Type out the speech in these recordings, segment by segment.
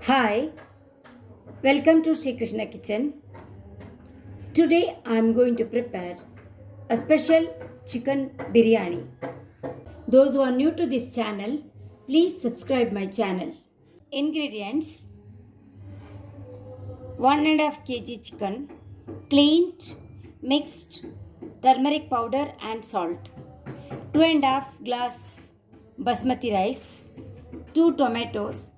Hi, welcome to Sri Krishna Kitchen. Today I am going to prepare a special chicken biryani. Those who are new to this channel, please subscribe my channel. Ingredients: 1.5 kg chicken, cleaned, mixed turmeric powder and salt, 2.5 glass basmati rice, 2 tomatoes,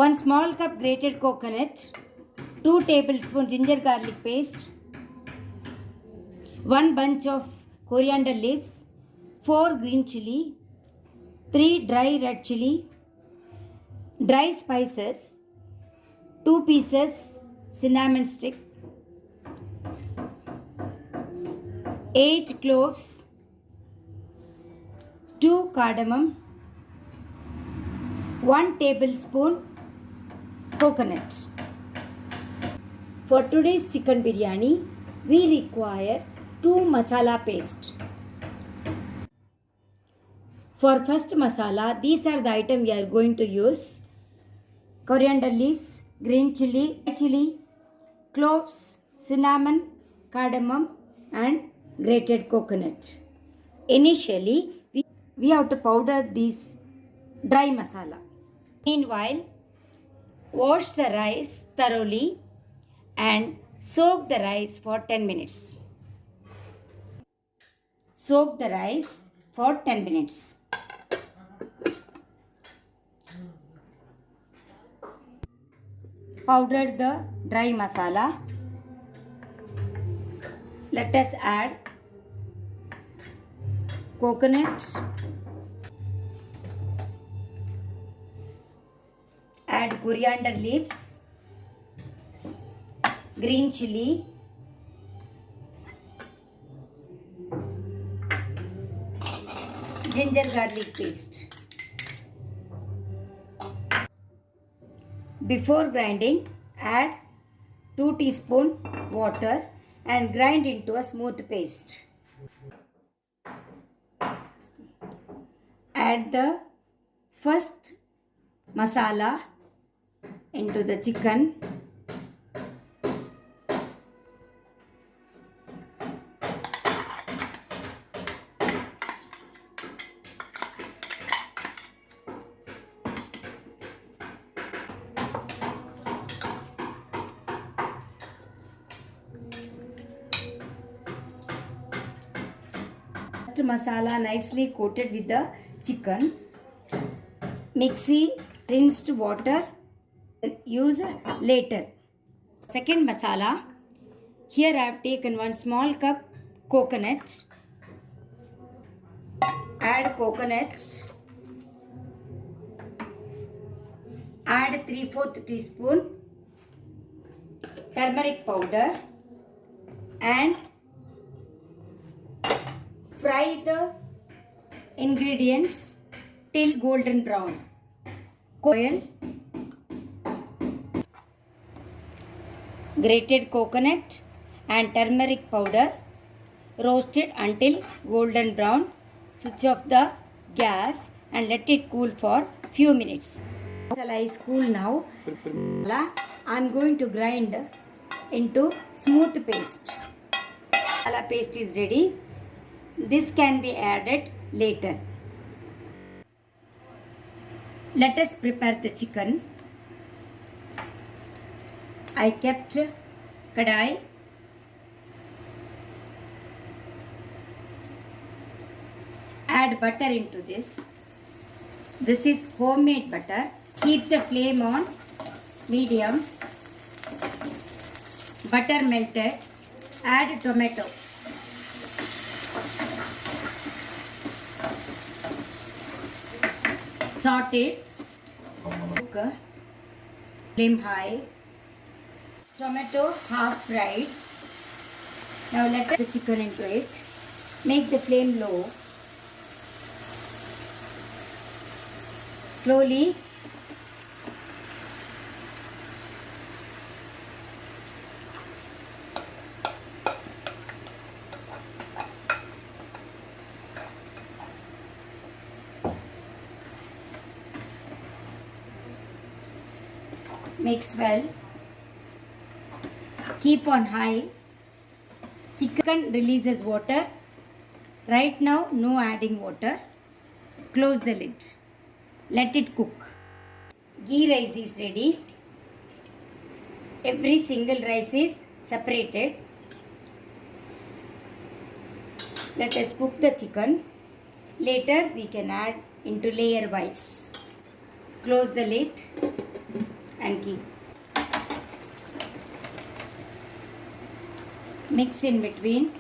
1 small cup grated coconut, 2 tablespoons ginger garlic paste, 1 bunch of coriander leaves, 4 green chili, 3 dry red chili, dry spices, 2 pieces cinnamon stick, 8 cloves, 2 cardamom, 1 tablespoon coconut. For today's chicken biryani, we require 2 masala paste. For first masala, these are the items we are going to use: coriander leaves, green chili, cloves, cinnamon, cardamom, and grated coconut. Initially, we have to powder these dry masala. Meanwhile, wash the rice thoroughly and soak the rice for 10 minutes. Soak the rice for 10 minutes. Powder the dry masala. Let us add coconut, add coriander leaves, green chili, ginger garlic paste. Before grinding, add 2 teaspoons water and grind into a smooth paste. Add the first masala into the chicken. Masala nicely coated with the chicken. Mixie rinsed water use later. Second masala. Here I have taken 1 small cup coconut. Add coconut. Add 3/4 teaspoon turmeric powder and fry the ingredients till golden brown. Oil, grated coconut and turmeric powder roasted until golden brown. Switch off the gas and let it cool for few minutes. Masala is cool now. I am going to grind into smooth paste. Masala paste is ready. This can be added later. Let us prepare the chicken. I kept kadai. Add butter into this. This is homemade butter. Keep the flame on medium. Butter melted. Add tomato. Sauteed. Cook. Flame high. Tomato half fried. Now let the chicken into it. Make the flame low. Slowly Mix well. Keep on high. Chicken releases water. Right now, no adding water. Close the lid. Let it cook. Ghee rice is ready. Every single rice is separated. Let us cook the chicken. Later we can add into layer wise. Close the lid and keep. Mix in between.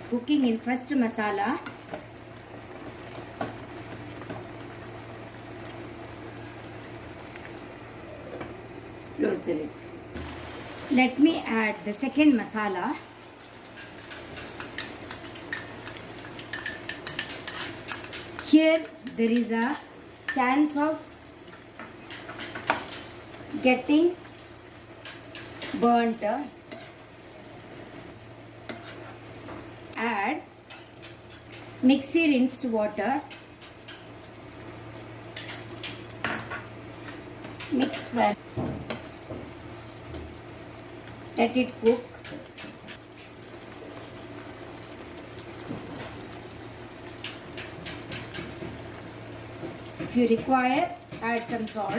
Cooking in first masala. Close the lid. Let me add the second masala. Here there is a chance of getting burnt. Add mixy rinsed water. Mix well. Let it cook. If you require, add some salt.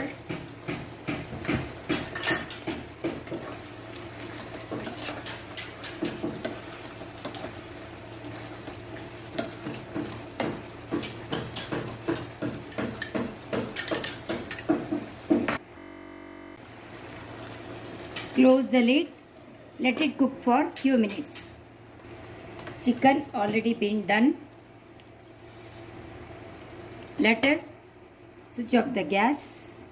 Close the lid. Let it cook for few minutes. Chicken already been done. Let us switch off the gas.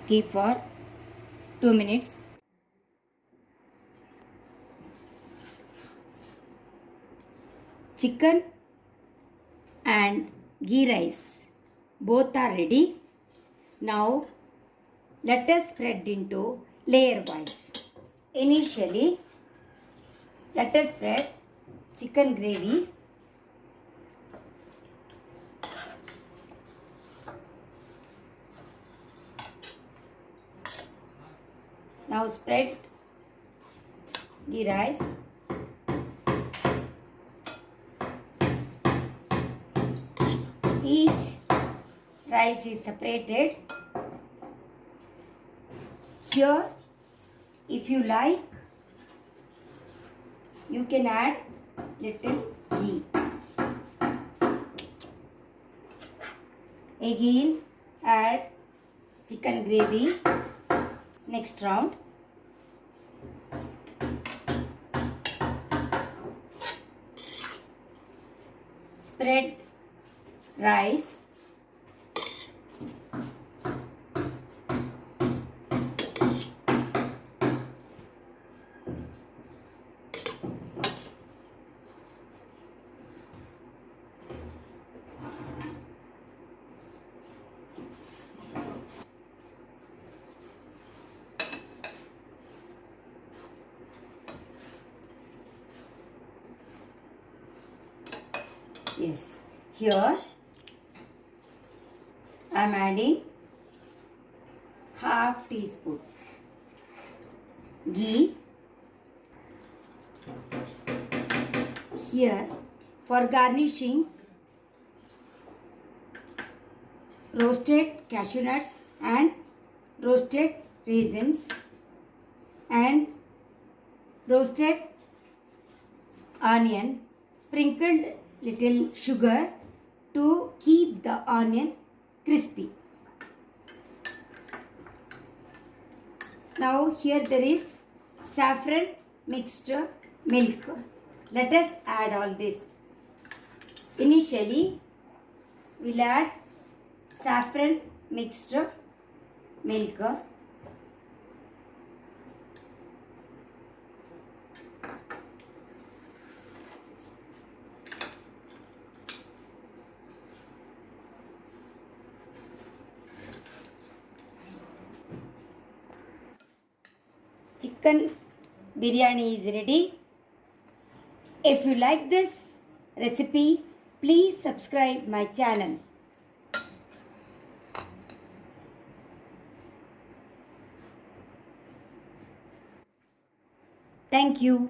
Keep for 2 minutes. Chicken and ghee rice both are ready. Now let us spread into layer wise. Initially, let us spread chicken gravy. Now spread ghee rice. Each rice is separated. Here, if you like, you can add little ghee. Again, add chicken gravy. Next round. Spread rice. Yes, here I am adding half teaspoon ghee. Here for garnishing, roasted cashew nuts and roasted raisins and roasted onion, sprinkled little sugar to keep the onion crispy. Now here there is saffron mixed milk. Let us add all this. Initially, we'll add saffron mixed milk. Chicken biryani is ready. If you like this recipe, please subscribe my channel. Thank you.